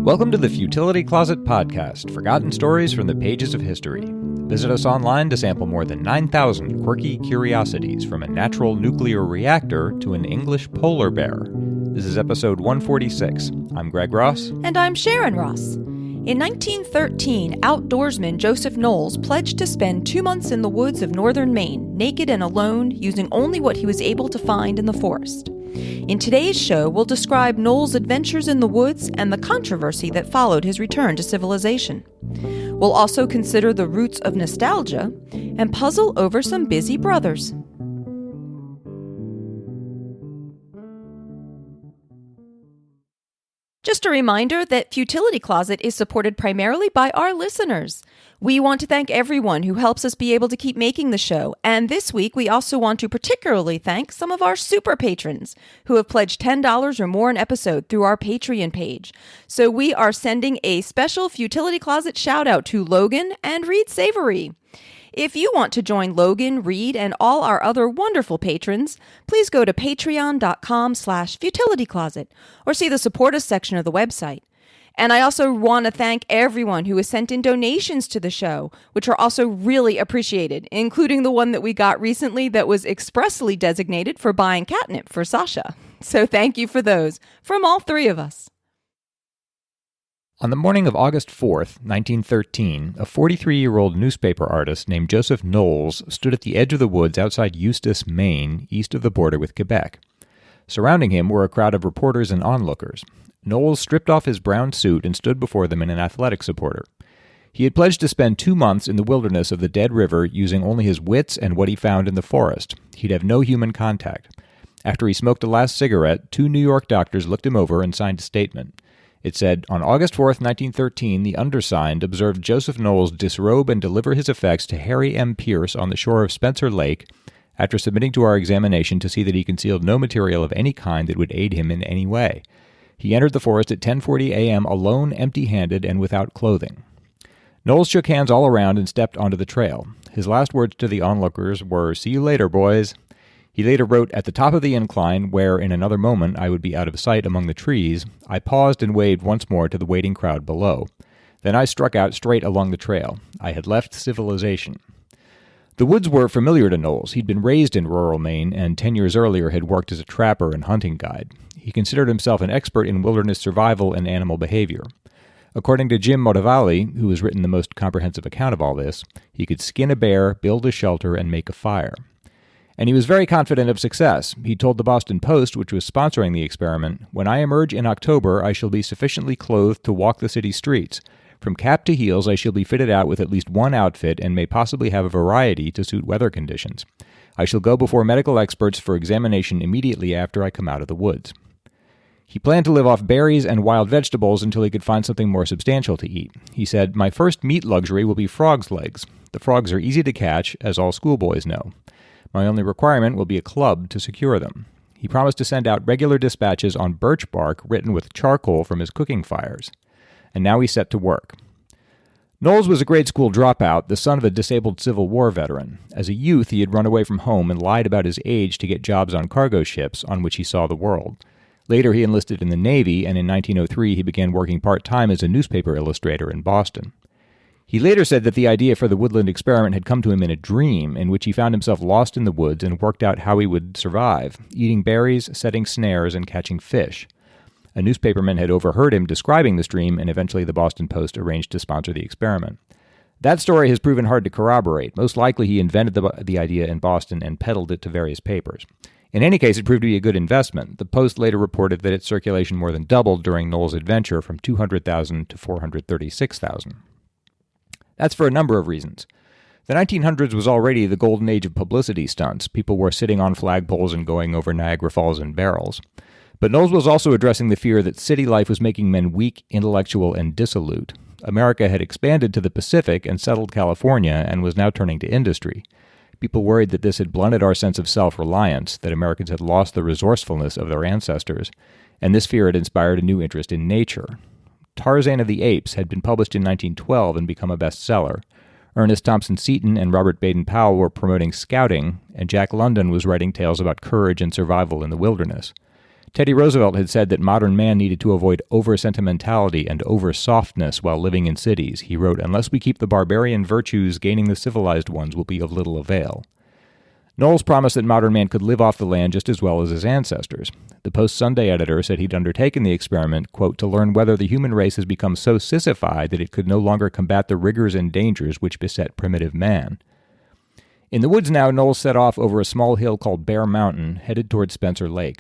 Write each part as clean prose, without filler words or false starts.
Welcome to the Futility Closet podcast, forgotten stories from the pages of history. Visit us online to sample more than 9,000 quirky curiosities, from a natural nuclear reactor to an English polar bear. This is episode 146. I'm Greg Ross. And I'm Sharon Ross. In 1913, outdoorsman Joseph Knowles pledged to spend 2 months in the woods of northern Maine, naked and alone, using only what he was able to find in the forest. In today's show, we'll describe Knowles' adventures in the woods and the controversy that followed his return to civilization. We'll also consider the roots of nostalgia and puzzle over some busy brothers. Just a reminder that Futility Closet is supported primarily by our listeners. We want to thank everyone who helps us be able to keep making the show. And this week, we also want to particularly thank some of our super patrons who have pledged $10 or more an episode through our Patreon page. So we are sending a special Futility Closet shout out to Logan and Reed Savory. If you want to join Logan, Reed, and all our other wonderful patrons, please go to patreon.com/futilitycloset or see the support us section of the website. And I also want to thank everyone who has sent in donations to the show, which are also really appreciated, including the one that we got recently that was expressly designated for buying catnip for Sasha. So thank you for those, from all three of us. On the morning of August 4th, 1913, a 43-year-old newspaper artist named Joseph Knowles stood at the edge of the woods outside Eustis, Maine, east of the border with Quebec. Surrounding him were a crowd of reporters and onlookers. Knowles stripped off his brown suit and stood before them in an athletic supporter. He had pledged to spend 2 months in the wilderness of the Dead River using only his wits and what he found in the forest. He'd have no human contact. After he smoked a last cigarette, 2 New York doctors looked him over and signed a statement. It said, "On August 4th, 1913, the undersigned observed Joseph Knowles disrobe and deliver his effects to Harry M. Pierce on the shore of Spencer Lake, after submitting to our examination to see that he concealed no material of any kind that would aid him in any way. He entered the forest at 10:40 a.m. alone, empty-handed, and without clothing." Knowles shook hands all around and stepped onto the trail. His last words to the onlookers were, "See you later, boys." He later wrote, "At the top of the incline, where in another moment I would be out of sight among the trees, I paused and waved once more to the waiting crowd below. Then I struck out straight along the trail. I had left civilization." The woods were familiar to Knowles. He'd been raised in rural Maine and 10 years earlier had worked as a trapper and hunting guide. He considered himself an expert in wilderness survival and animal behavior. According to Jim Motavalli, who has written the most comprehensive account of all this, he could skin a bear, build a shelter, and make a fire. And he was very confident of success. He told the Boston Post, which was sponsoring the experiment, "When I emerge in October, I shall be sufficiently clothed to walk the city streets. From cap to heels, I shall be fitted out with at least one outfit and may possibly have a variety to suit weather conditions. I shall go before medical experts for examination immediately after I come out of the woods." He planned to live off berries and wild vegetables until he could find something more substantial to eat. He said, "My first meat luxury will be frogs' legs. The frogs are easy to catch, as all schoolboys know. My only requirement will be a club to secure them." He promised to send out regular dispatches on birch bark written with charcoal from his cooking fires. And now he set to work. Knowles was a grade school dropout, the son of a disabled Civil War veteran. As a youth, he had run away from home and lied about his age to get jobs on cargo ships on which he saw the world. Later, he enlisted in the Navy, and in 1903, he began working part-time as a newspaper illustrator in Boston. He later said that the idea for the woodland experiment had come to him in a dream, in which he found himself lost in the woods and worked out how he would survive, eating berries, setting snares, and catching fish. A newspaperman had overheard him describing this dream, and eventually the Boston Post arranged to sponsor the experiment. That story has proven hard to corroborate. Most likely he invented the idea in Boston and peddled it to various papers. In any case, it proved to be a good investment. The Post later reported that its circulation more than doubled during Knowles' adventure from 200,000 to 436,000. That's for a number of reasons. The 1900s was already the golden age of publicity stunts. People were sitting on flagpoles and going over Niagara Falls in barrels. But Knowles was also addressing the fear that city life was making men weak, intellectual, and dissolute. America had expanded to the Pacific and settled California and was now turning to industry. People worried that this had blunted our sense of self-reliance, that Americans had lost the resourcefulness of their ancestors, and this fear had inspired a new interest in nature. Tarzan of the Apes had been published in 1912 and become a bestseller. Ernest Thompson Seton and Robert Baden-Powell were promoting scouting, and Jack London was writing tales about courage and survival in the wilderness. Teddy Roosevelt had said that modern man needed to avoid over-sentimentality and over-softness while living in cities. He wrote, "Unless we keep the barbarian virtues, gaining the civilized ones will be of little avail." Knowles promised that modern man could live off the land just as well as his ancestors. The Post Sunday editor said he'd undertaken the experiment, quote, to learn whether the human race has become so sissified that it could no longer combat the rigors and dangers which beset primitive man. In the woods now, Knowles set off over a small hill called Bear Mountain, headed toward Spencer Lake.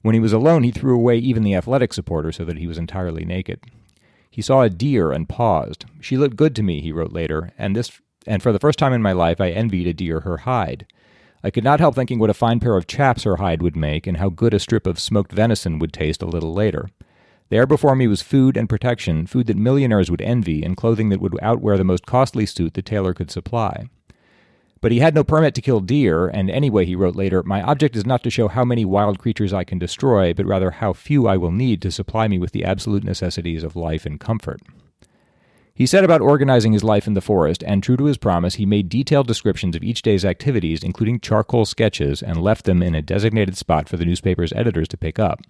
When he was alone, he threw away even the athletic supporter so that he was entirely naked. He saw a deer and paused. "She looked good to me," he wrote later, and for the first time in my life I envied a deer her hide. I could not help thinking what a fine pair of chaps her hide would make and how good a strip of smoked venison would taste a little later. There before me was food and protection, food that millionaires would envy, and clothing that would outwear the most costly suit the tailor could supply. But he had no permit to kill deer, and anyway, he wrote later, "My object is not to show how many wild creatures I can destroy, but rather how few I will need to supply me with the absolute necessities of life and comfort." He set about organizing his life in the forest, and true to his promise, he made detailed descriptions of each day's activities, including charcoal sketches, and left them in a designated spot for the newspaper's editors to pick up.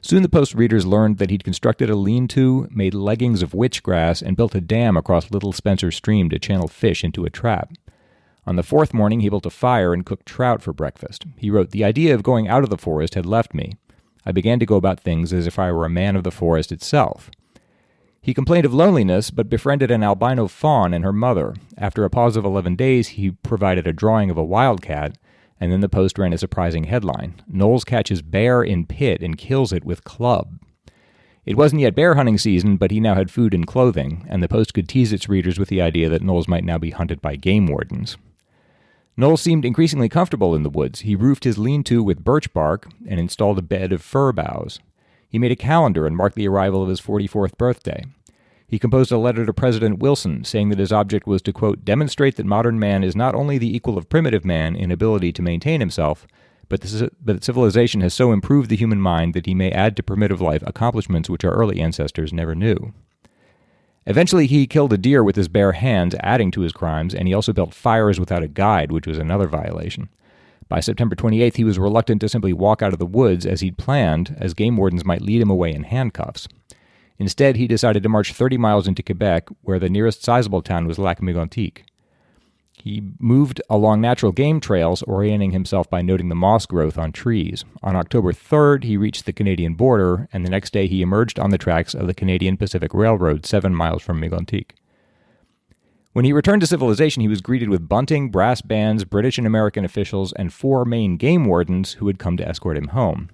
Soon the Post readers learned that he'd constructed a lean-to, made leggings of witchgrass, and built a dam across Little Spencer Stream to channel fish into a trap. On the fourth morning, he built a fire and cooked trout for breakfast. He wrote, "The idea of going out of the forest had left me. I began to go about things as if I were a man of the forest itself." He complained of loneliness, but befriended an albino fawn and her mother. After a pause of 11 days, he provided a drawing of a wildcat, and then the Post ran a surprising headline: "Knowles catches bear in pit and kills it with club." It wasn't yet bear hunting season, but he now had food and clothing, and the Post could tease its readers with the idea that Knowles might now be hunted by game wardens. Knowles seemed increasingly comfortable in the woods. He roofed his lean-to with birch bark and installed a bed of fir boughs. He made a calendar and marked the arrival of his 44th birthday. He composed a letter to President Wilson, saying that his object was to, quote, demonstrate that modern man is not only the equal of primitive man in ability to maintain himself, but that civilization has so improved the human mind that he may add to primitive life accomplishments which our early ancestors never knew. Eventually, he killed a deer with his bare hands, adding to his crimes, and he also built fires without a guide, which was another violation. By September 28th, he was reluctant to simply walk out of the woods as he'd planned, as game wardens might lead him away in handcuffs. Instead, he decided to march 30 miles into Quebec, where the nearest sizable town was Lac-Mégantic. He moved along natural game trails, orienting himself by noting the moss growth on trees. On October 3rd, he reached the Canadian border, and the next day he emerged on the tracks of the Canadian Pacific Railroad 7 miles from Mégantic. When he returned to civilization, he was greeted with bunting, brass bands, British and American officials, and 4 Maine game wardens who had come to escort him home.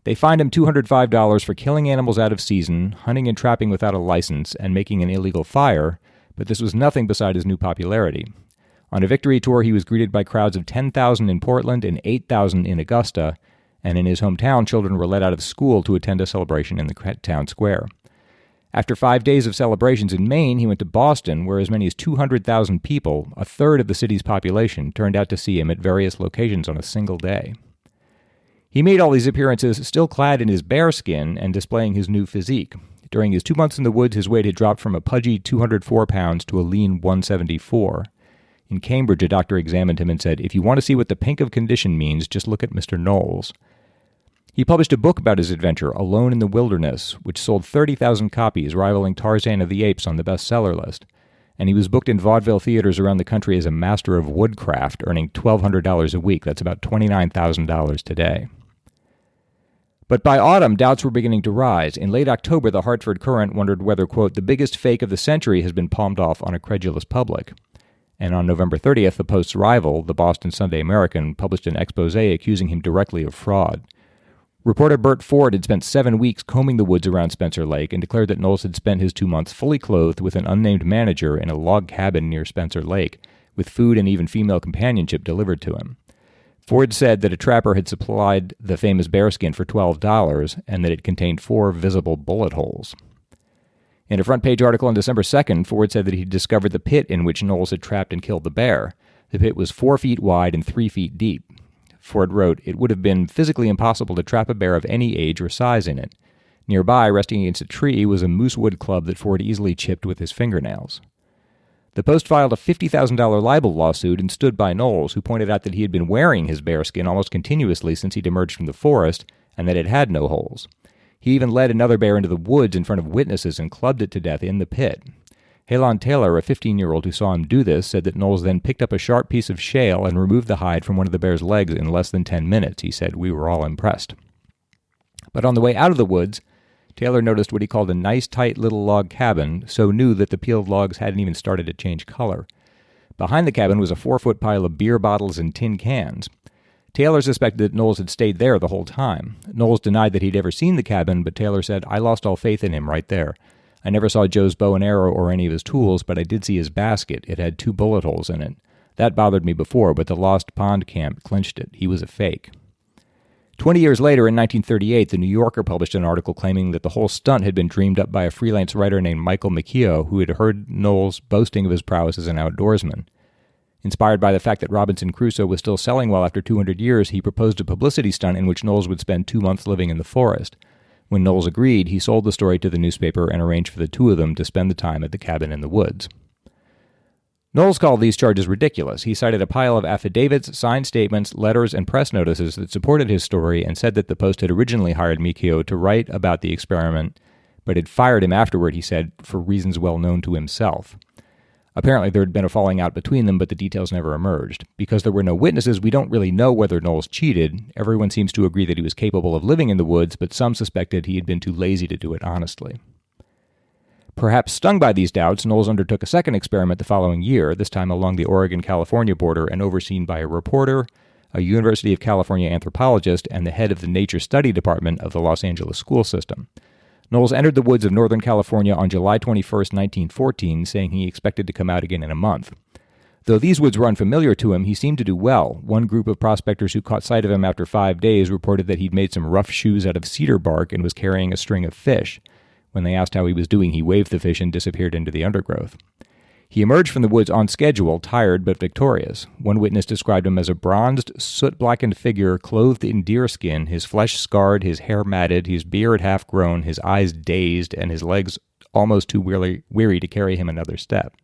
They fined him $205 for killing animals out of season, hunting and trapping without a license, and making an illegal fire, but this was nothing beside his new popularity. On a victory tour, he was greeted by crowds of 10,000 in Portland and 8,000 in Augusta, and in his hometown, children were let out of school to attend a celebration in the town square. After 5 days of celebrations in Maine, he went to Boston, where as many as 200,000 people, a third of the city's population, turned out to see him at various locations on a single day. He made all these appearances still clad in his bearskin and displaying his new physique. During his 2 months in the woods, his weight had dropped from a pudgy 204 pounds to a lean 174. In Cambridge, a doctor examined him and said, "If you want to see what the pink of condition means, just look at Mr. Knowles." He published a book about his adventure, Alone in the Wilderness, which sold 30,000 copies, rivaling Tarzan of the Apes on the bestseller list. And he was booked in vaudeville theaters around the country as a master of woodcraft, earning $1,200 a week. That's about $29,000 today. But by autumn, doubts were beginning to rise. In late October, the Hartford Courant wondered whether, quote, the biggest fake of the century has been palmed off on a credulous public. And on November 30th, the Post's rival, the Boston Sunday American, published an expose accusing him directly of fraud. Reporter Bert Ford had spent 7 weeks combing the woods around Spencer Lake and declared that Knowles had spent his 2 months fully clothed with an unnamed manager in a log cabin near Spencer Lake, with food and even female companionship delivered to him. Ford said that a trapper had supplied the famous bearskin for $12 and that it contained 4 visible bullet holes. In a front-page article on December 2nd, Ford said that he discovered the pit in which Knowles had trapped and killed the bear. The pit was 4 feet wide and 3 feet deep. Ford wrote, "It would have been physically impossible to trap a bear of any age or size in it. Nearby, resting against a tree, was a moosewood club that Ford easily chipped with his fingernails." The Post filed a $50,000 libel lawsuit and stood by Knowles, who pointed out that he had been wearing his bearskin almost continuously since he'd emerged from the forest, and that it had no holes. He even led another bear into the woods in front of witnesses and clubbed it to death in the pit. Halon Taylor, a 15-year-old who saw him do this, said that Knowles then picked up a sharp piece of shale and removed the hide from one of the bear's legs in less than 10 minutes. He said, "We were all impressed." But on the way out of the woods, Taylor noticed what he called a nice, tight little log cabin, so new that the peeled logs hadn't even started to change color. Behind the cabin was a 4-foot pile of beer bottles and tin cans. Taylor suspected that Knowles had stayed there the whole time. Knowles denied that he'd ever seen the cabin, but Taylor said, "I lost all faith in him right there. I never saw Joe's bow and arrow or any of his tools, but I did see his basket. It had 2 bullet holes in it. That bothered me before, but the Lost Pond camp clinched it. He was a fake." 20 years later, in 1938, the New Yorker published an article claiming that the whole stunt had been dreamed up by a freelance writer named Michael McKeough, who had heard Knowles boasting of his prowess as an outdoorsman. Inspired by the fact that Robinson Crusoe was still selling well after 200 years, he proposed a publicity stunt in which Knowles would spend 2 months living in the forest. When Knowles agreed, he sold the story to the newspaper and arranged for the two of them to spend the time at the cabin in the woods. Knowles called these charges ridiculous. He cited a pile of affidavits, signed statements, letters, and press notices that supported his story and said that the Post had originally hired McKeough to write about the experiment, but had fired him afterward, he said, for reasons well known to himself. Apparently there had been a falling out between them, but the details never emerged. Because there were no witnesses, we don't really know whether Knowles cheated. Everyone seems to agree that he was capable of living in the woods, but some suspected he had been too lazy to do it honestly. Perhaps stung by these doubts, Knowles undertook a second experiment the following year, this time along the Oregon-California border and overseen by a reporter, a University of California anthropologist, and the head of the Nature Study Department of the Los Angeles school system. Knowles entered the woods of Northern California on July 21, 1914, saying he expected to come out again in a month. Though these woods were unfamiliar to him, he seemed to do well. One group of prospectors who caught sight of him after 5 days reported that he'd made some rough shoes out of cedar bark and was carrying a string of fish. When they asked how he was doing, he waved the fish and disappeared into the undergrowth. He emerged from the woods on schedule, tired but victorious. One witness described him as a bronzed, soot-blackened figure clothed in deerskin, his flesh scarred, his hair matted, his beard half-grown, his eyes dazed, and his legs almost too weary to carry him another step.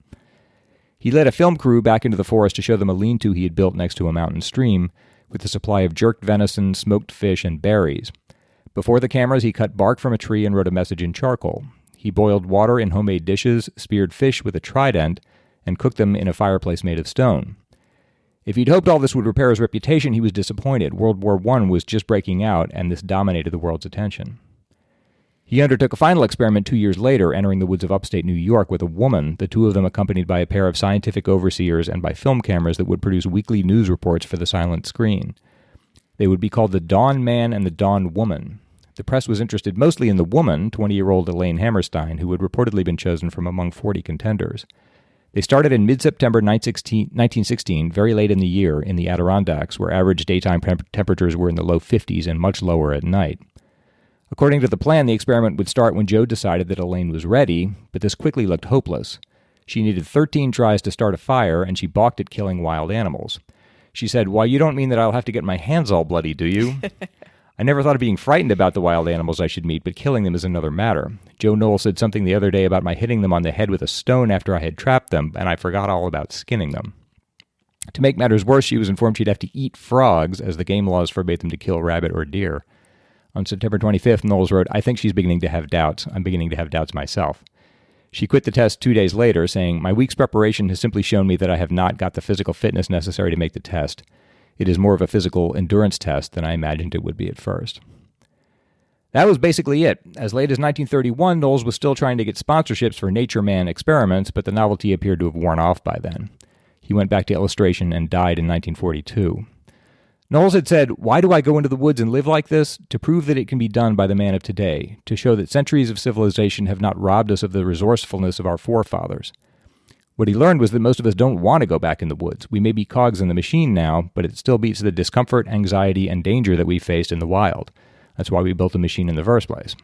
He led a film crew back into the forest to show them a lean-to he had built next to a mountain stream, with a supply of jerked venison, smoked fish, and berries. Before the cameras, he cut bark from a tree and wrote a message in charcoal. He boiled water in homemade dishes, speared fish with a trident, and cooked them in a fireplace made of stone. If he'd hoped all this would repair his reputation, he was disappointed. World War I was just breaking out, and this dominated the world's attention. He undertook a final experiment 2 years later, entering the woods of upstate New York with a woman, the two of them accompanied by a pair of scientific overseers and by film cameras that would produce weekly news reports for the silent screen. They would be called the Dawn Man and the Dawn Woman. The press was interested mostly in the woman, 20-year-old Elaine Hammerstein, who had reportedly been chosen from among 40 contenders. They started in mid-September 1916, very late in the year, in the Adirondacks, where average daytime temperatures were in the low 50s and much lower at night. According to the plan, the experiment would start when Joe decided that Elaine was ready, but this quickly looked hopeless. She needed 13 tries to start a fire, and she balked at killing wild animals. She said, "Why, you don't mean that I'll have to get my hands all bloody, do you?" I never thought of being frightened about the wild animals I should meet, but killing them is another matter. Joe Knowles said something the other day about my hitting them on the head with a stone after I had trapped them, and I forgot all about skinning them. To make matters worse, she was informed she'd have to eat frogs, as the game laws forbade them to kill rabbit or deer. On September 25th, Knowles wrote, "I think she's beginning to have doubts. I'm beginning to have doubts myself." She quit the test 2 days later, saying, "My week's preparation has simply shown me that I have not got the physical fitness necessary to make the test. It is more of a physical endurance test than I imagined it would be at first." That was basically it. As late as 1931, Knowles was still trying to get sponsorships for Nature Man experiments, but the novelty appeared to have worn off by then. He went back to illustration and died in 1942. Knowles had said, "Why do I go into the woods and live like this? To prove that it can be done by the man of today, to show that centuries of civilization have not robbed us of the resourcefulness of our forefathers." What he learned was that most of us don't want to go back in the woods. We may be cogs in the machine now, but it still beats the discomfort, anxiety, and danger that we faced in the wild. That's why we built the machine in the first place.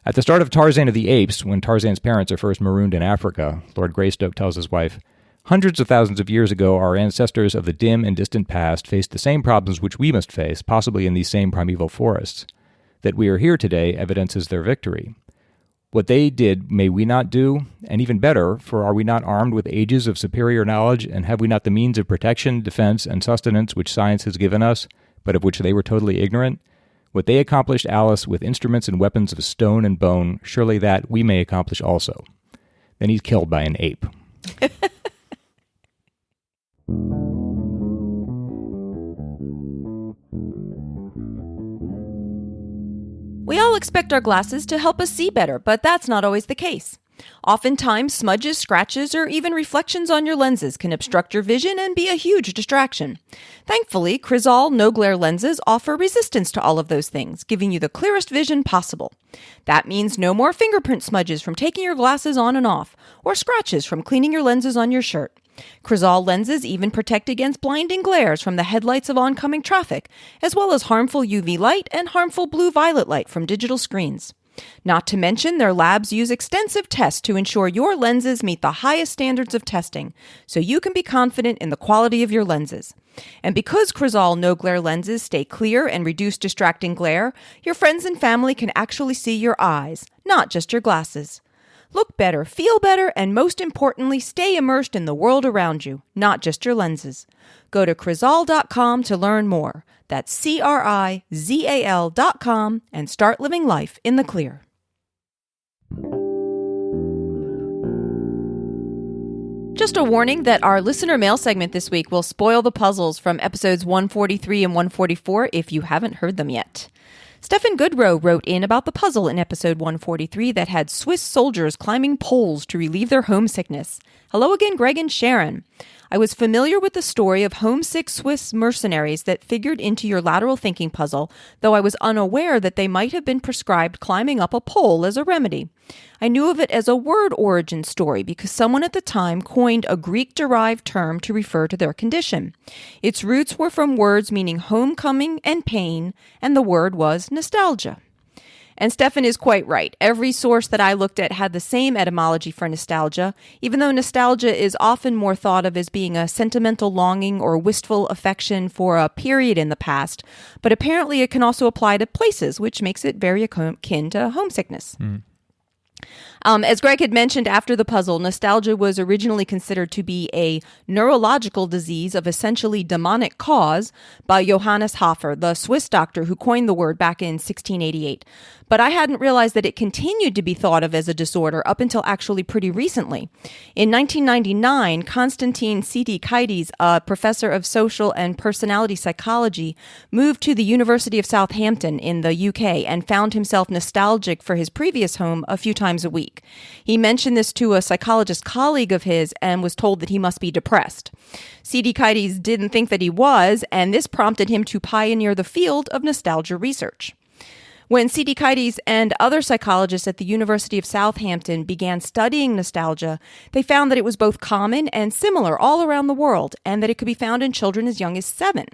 At the start of Tarzan of the Apes, when Tarzan's parents are first marooned in Africa, Lord Greystoke tells his wife, "Hundreds of thousands of years ago, our ancestors of the dim and distant past faced the same problems which we must face, possibly in these same primeval forests. That we are here today evidences their victory. What they did may we not do, and even better, for are we not armed with ages of superior knowledge, and have we not the means of protection, defense, and sustenance which science has given us, but of which they were totally ignorant? What they accomplished, Alice, with instruments and weapons of stone and bone, surely that we may accomplish also. Then he's killed by an ape. We all expect our glasses to help us see better, but that's not always the case. Oftentimes, smudges, scratches, or even reflections on your lenses can obstruct your vision and be a huge distraction. Thankfully, Crizal no-glare lenses offer resistance to all of those things, giving you the clearest vision possible. That means no more fingerprint smudges from taking your glasses on and off, or scratches from cleaning your lenses on your shirt. Crizal lenses even protect against blinding glares from the headlights of oncoming traffic, as well as harmful UV light and harmful blue-violet light from digital screens. Not to mention, their labs use extensive tests to ensure your lenses meet the highest standards of testing, so you can be confident in the quality of your lenses. And because Crizal no-glare lenses stay clear and reduce distracting glare, your friends and family can actually see your eyes, not just your glasses. Look better, feel better, and most importantly, stay immersed in the world around you, not just your lenses. Go to Crizal.com to learn more. That's CRIZAL.com and start living life in the clear. Just a warning that our listener mail segment this week will spoil the puzzles from episodes 143 and 144 if you haven't heard them yet. Stephen Goodrow wrote in about the puzzle in episode 143 that had Swiss soldiers climbing poles to relieve their homesickness. Hello again, Greg and Sharon. I was familiar with the story of homesick Swiss mercenaries that figured into your lateral thinking puzzle, though I was unaware that they might have been prescribed climbing up a pole as a remedy. I knew of it as a word origin story because someone at the time coined a Greek-derived term to refer to their condition. Its roots were from words meaning homecoming and pain, and the word was nostalgia. And Stefan is quite right. Every source that I looked at had the same etymology for nostalgia, even though nostalgia is often more thought of as being a sentimental longing or wistful affection for a period in the past. But apparently it can also apply to places, which makes it very akin to homesickness. As Greg had mentioned after the puzzle, nostalgia was originally considered to be a neurological disease of essentially demonic cause by Johannes Hofer, the Swiss doctor who coined the word back in 1688. But I hadn't realized that it continued to be thought of as a disorder up until actually pretty recently. In 1999, Konstantin Tsitikaitis, a professor of social and personality psychology, moved to the University of Southampton in the UK and found himself nostalgic for his previous home a few times a week. He mentioned this to a psychologist colleague of his and was told that he must be depressed. Tsitikaitis didn't think that he was, and this prompted him to pioneer the field of nostalgia research. When Tsitikaitis and other psychologists at the University of Southampton began studying nostalgia, they found that it was both common and similar all around the world, and that it could be found in children as young as 7.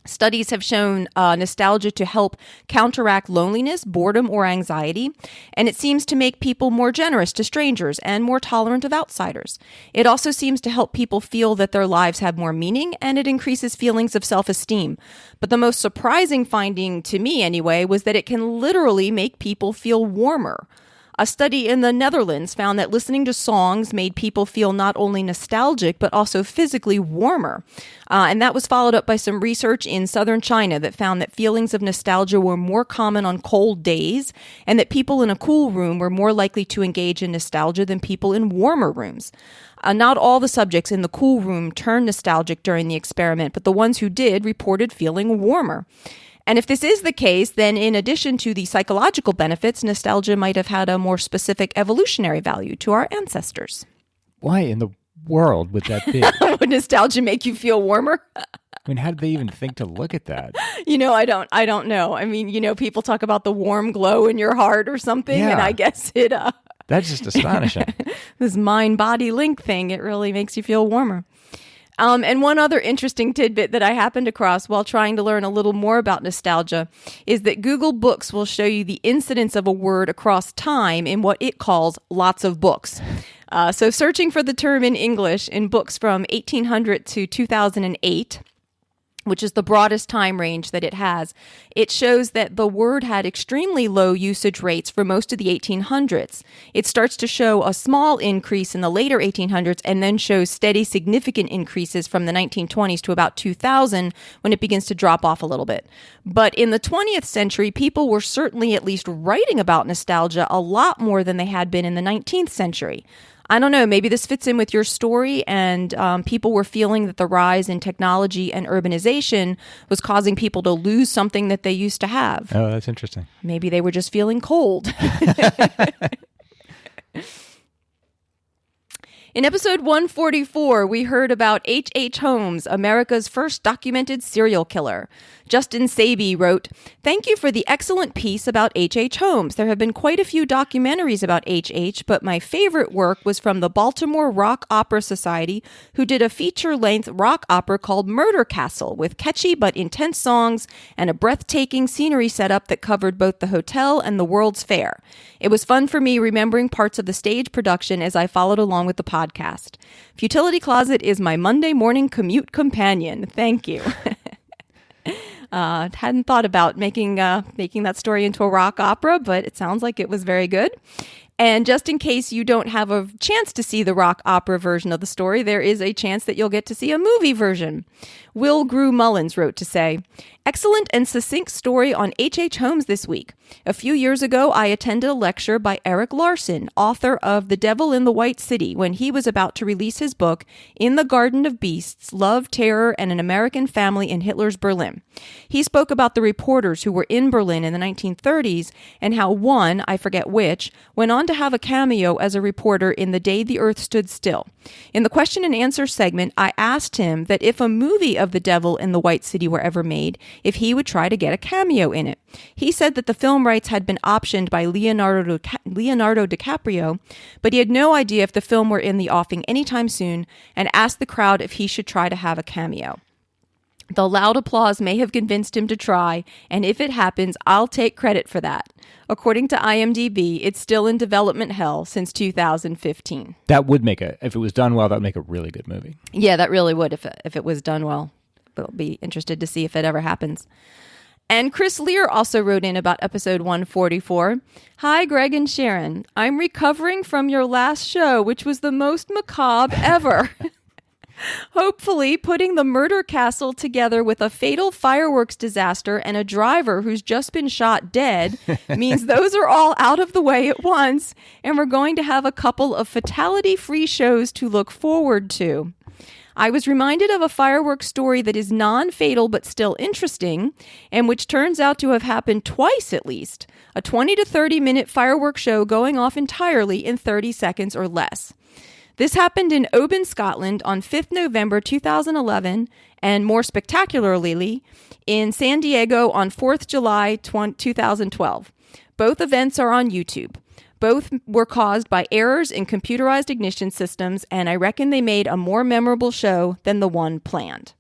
Studies have shown nostalgia to help counteract loneliness, boredom, or anxiety, and it seems to make people more generous to strangers and more tolerant of outsiders. It also seems to help people feel that their lives have more meaning, and it increases feelings of self-esteem. But the most surprising finding, to me anyway, was that it can literally make people feel warmer. A study in the Netherlands found that listening to songs made people feel not only nostalgic, but also physically warmer. And that was followed up by some research in southern China that found that feelings of nostalgia were more common on cold days, and that people in a cool room were more likely to engage in nostalgia than people in warmer rooms. Not all the subjects in the cool room turned nostalgic during the experiment, but the ones who did reported feeling warmer. And if this is the case, then in addition to the psychological benefits, nostalgia might have had a more specific evolutionary value to our ancestors. Why in the world would that be? Would nostalgia make you feel warmer? I mean, how did they even think to look at that? I don't know. I mean, people talk about the warm glow in your heart or something, Yeah. and I guess it... That's just astonishing. This mind-body link thing, it really makes you feel warmer. And one other interesting tidbit that I happened across while trying to learn a little more about nostalgia is that Google Books will show you the incidence of a word across time in what it calls lots of books. So searching for the term in English in books from 1800 to 2008, which is the broadest time range that it has, it shows that the word had extremely low usage rates for most of the 1800s. It starts to show a small increase in the later 1800s and then shows steady, significant increases from the 1920s to about 2000 when it begins to drop off a little bit. But in the 20th century, people were certainly at least writing about nostalgia a lot more than they had been in the 19th century. I don't know, maybe this fits in with your story, and people were feeling that the rise in technology and urbanization was causing people to lose something that they used to have. Oh, that's interesting. Maybe they were just feeling cold. In episode 144, we heard about H.H. Holmes, America's first documented serial killer. Justin Saby wrote, "Thank you for the excellent piece about H.H. Holmes. There have been quite a few documentaries about H.H., but my favorite work was from the Baltimore Rock Opera Society, who did a feature-length rock opera called Murder Castle, with catchy but intense songs and a breathtaking scenery setup that covered both the hotel and the World's Fair. It was fun for me remembering parts of the stage production as I followed along with the podcast. Futility Closet is my Monday morning commute companion. Thank you." Hadn't thought about making that story into a rock opera, but it sounds like it was very good. And just in case you don't have a chance to see the rock opera version of the story, there is a chance that you'll get to see a movie version. Will Grew Mullins wrote to say, "Excellent and succinct story on H.H. Holmes this week. A few years ago, I attended a lecture by Eric Larson, author of The Devil in the White City, when he was about to release his book, In the Garden of Beasts, Love, Terror, and an American Family in Hitler's Berlin. He spoke about the reporters who were in Berlin in the 1930s and how one, I forget which, went on to have a cameo as a reporter in The Day the Earth Stood Still. In the question and answer segment, I asked him that if a movie of The Devil in the White City were ever made, if he would try to get a cameo in it. He said that the film rights had been optioned by Leonardo DiCaprio, but he had no idea if the film were in the offing anytime soon, and asked the crowd if he should try to have a cameo. The loud applause may have convinced him to try, and if it happens, I'll take credit for that. According to IMDb, it's still in development hell since 2015. That would make if it was done well, that would make a really good movie. Yeah, that really would if it was done well. We'll be interested to see if it ever happens. And Chris Lear also wrote in about episode 144. "Hi, Greg and Sharon. I'm recovering from your last show, which was the most macabre ever. Hopefully, putting the murder castle together with a fatal fireworks disaster and a driver who's just been shot dead means those are all out of the way at once, and we're going to have a couple of fatality-free shows to look forward to. I was reminded of a fireworks story that is non-fatal but still interesting, and which turns out to have happened twice at least. A 20 to 30-minute fireworks show going off entirely in 30 seconds or less. This happened in Oban, Scotland on 5th November 2011, and more spectacularly, in San Diego on 4th July 2012. Both events are on YouTube. Both were caused by errors in computerized ignition systems, and I reckon they made a more memorable show than the one planned."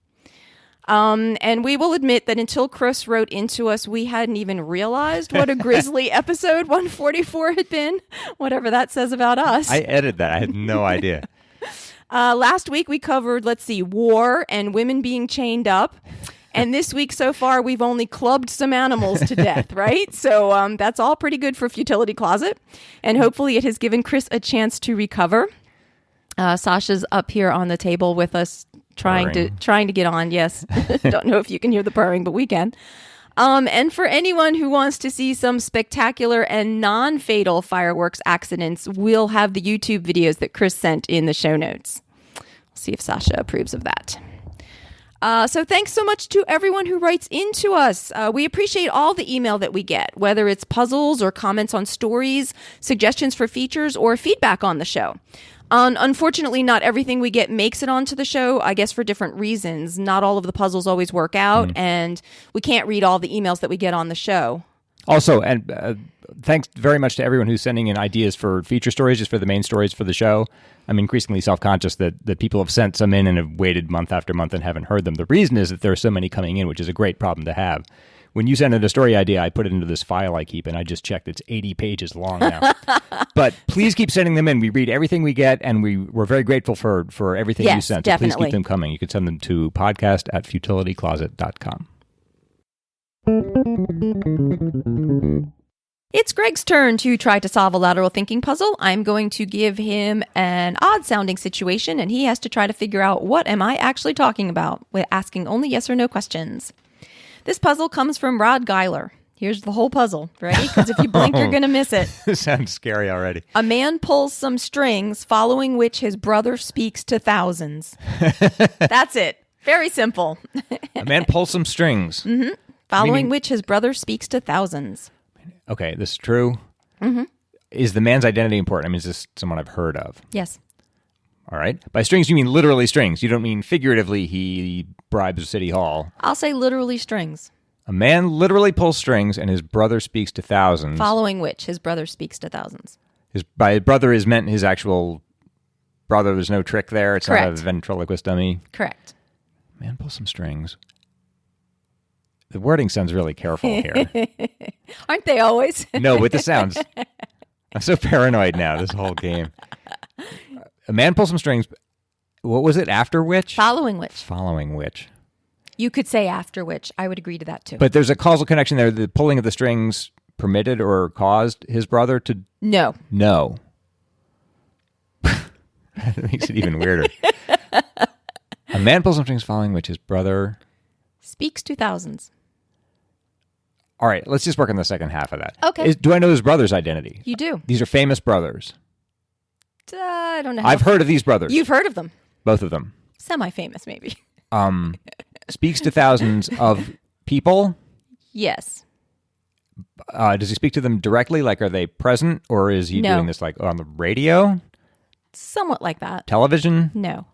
And we will admit that until Chris wrote into us, we hadn't even realized what a grisly episode 144 had been, whatever that says about us. I edited that. I had no idea. Last week we covered, war and women being chained up. And this week so far, we've only clubbed some animals to death, right? So that's all pretty good for Futility Closet. And hopefully it has given Chris a chance to recover. Sasha's up here on the table with us, trying to get on. Yes. Don't know if you can hear the purring, but we can. And for anyone who wants to see some spectacular and non-fatal fireworks accidents, we'll have the YouTube videos that Chris sent in the show notes. We'll see if Sasha approves of that. So thanks so much to everyone who writes into us. We appreciate all the email that we get, whether it's puzzles or comments on stories, suggestions for features, or feedback on the show. Unfortunately, not everything we get makes it onto the show, I guess for different reasons. Not all of the puzzles always work out, and we can't read all the emails that we get on the show. Also, and thanks very much to everyone who's sending in ideas for feature stories, just for the main stories for the show. I'm increasingly self-conscious that people have sent some in and have waited month after month and haven't heard them. The reason is that there are so many coming in, which is a great problem to have. When you send in a story idea, I put it into this file I keep, and I just checked. It's 80 pages long now. But please keep sending them in. We read everything we get, and we're very grateful for everything you send. So definitely. Please keep them coming. You can send them to podcast@futilitycloset.com. It's Greg's turn to try to solve a lateral thinking puzzle. I'm going to give him an odd-sounding situation, and he has to try to figure out what am I actually talking about with asking only yes or no questions. This puzzle comes from Rod Geiler. Here's the whole puzzle. Ready? Because if you blink, you're going to miss it. This sounds scary already. A man pulls some strings, following which his brother speaks to thousands. That's it. Very simple. A man pulls some strings. Mm-hmm. Following which his brother speaks to thousands. Okay, this is true. Mm-hmm. Is the man's identity important? I mean, is this someone I've heard of? Yes. All right. By strings, you mean literally strings. You don't mean figuratively he bribes City Hall. I'll say literally strings. A man literally pulls strings and his brother speaks to thousands. Following which his brother speaks to thousands. By brother is meant his actual brother. There's no trick there. It's Correct. not a ventriloquist dummy. Correct. Man pulls some strings. The wording sounds really careful here. Aren't they always? No, with the sounds. I'm so paranoid now, this whole game. A man pulls some strings. What was it? After which? Following which. Following which. You could say after which. I would agree to that too. But there's a causal connection there. The pulling of the strings permitted or caused his brother to... No. No. That makes it even weirder. A man pulls some strings following which his brother... Speaks to thousands. All right, let's just work on the second half of that. Okay. Do I know his brother's identity? You do. These are famous brothers. I don't know. I've heard of these brothers. You've heard of them. Both of them. Semi-famous, maybe. Speaks to thousands of people. Yes. Does he speak to them directly? Like, are they present? Or is he doing this like on the radio? Somewhat like that. Television? No.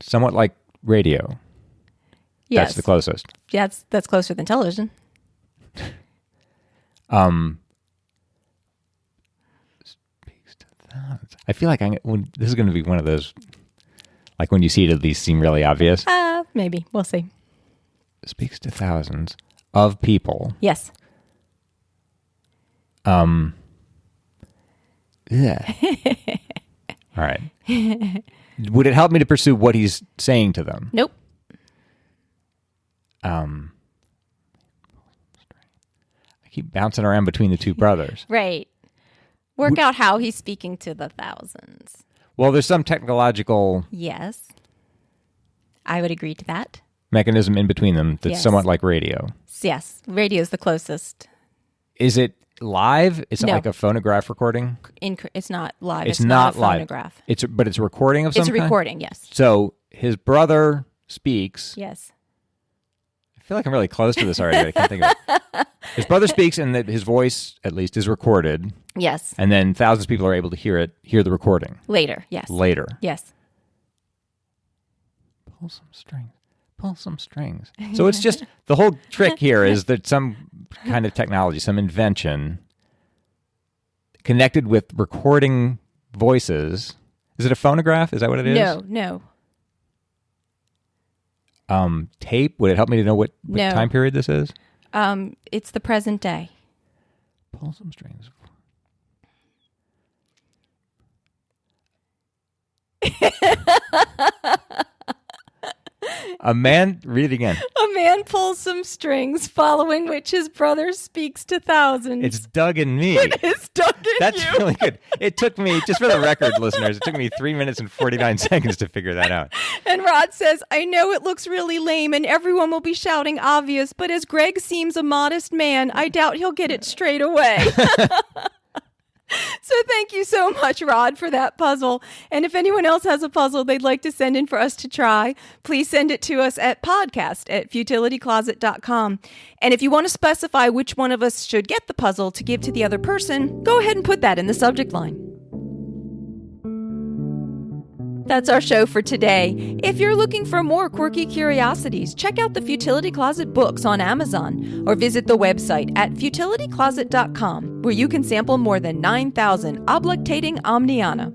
Somewhat like radio. Yes. That's the closest. Yeah, that's closer than television. Speaks to thousands. I feel like this is going to be one of those, like when you see it, these seem really obvious. Maybe. We'll see. Speaks to thousands of people. Yes. Yeah. All right. Would it help me to pursue what he's saying to them? Nope. I keep bouncing around between the two brothers. Right. Work out how he's speaking to the thousands. Well, there's some technological Yes. I would agree to that. mechanism in between them that's Yes. somewhat like radio. Yes. Radio's the closest. Is it live? It's not No. like a phonograph recording? It's not live. It's not a live. phonograph. But it's a recording of some It's a kind? recording, yes. So his brother speaks. Yes. I feel like I'm really close to this already. But I can't think of it. His brother speaks, and that his voice, at least, is recorded. Yes. And then thousands of people are able to hear the recording. Later, yes. Later. Yes. Pull some strings. Pull some strings. So it's just, the whole trick here is that some kind of technology, some invention connected with recording voices. Is it a phonograph? Is that what it is? No. Tape? Would it help me to know what No. time period this is? It's the present day. Pull some strings. Read it again. A man pulls some strings, following which his brother speaks to thousands. It's Doug and me. It's Doug and That's you. really good. It took me, just for the record, listeners, it took me 3 minutes and 49 seconds to figure that out. And Rod says, I know it looks really lame and everyone will be shouting obvious, but as Greg seems a modest man, I doubt he'll get it straight away. So thank you so much, Rod, for that puzzle. And if anyone else has a puzzle they'd like to send in for us to try, please send it to us at podcast@futilitycloset.com. And if you want to specify which one of us should get the puzzle to give to the other person, go ahead and put that in the subject line. That's our show for today. If you're looking for more quirky curiosities, check out the Futility Closet books on Amazon or visit the website at futilitycloset.com, where you can sample more than 9,000 oblectating omniana.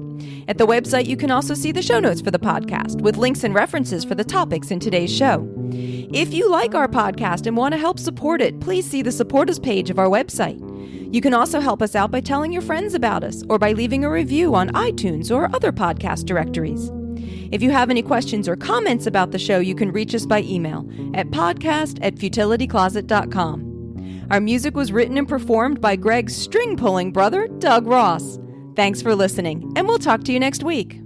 At the website, you can also see the show notes for the podcast with links and references for the topics in today's show. If you like our podcast and want to help support it, please see the Support Us page of our website. You can also help us out by telling your friends about us or by leaving a review on iTunes or other podcast directories. If you have any questions or comments about the show, you can reach us by email at podcast@futilitycloset.com. Our music was written and performed by Greg's string-pulling brother, Doug Ross. Thanks for listening, and we'll talk to you next week.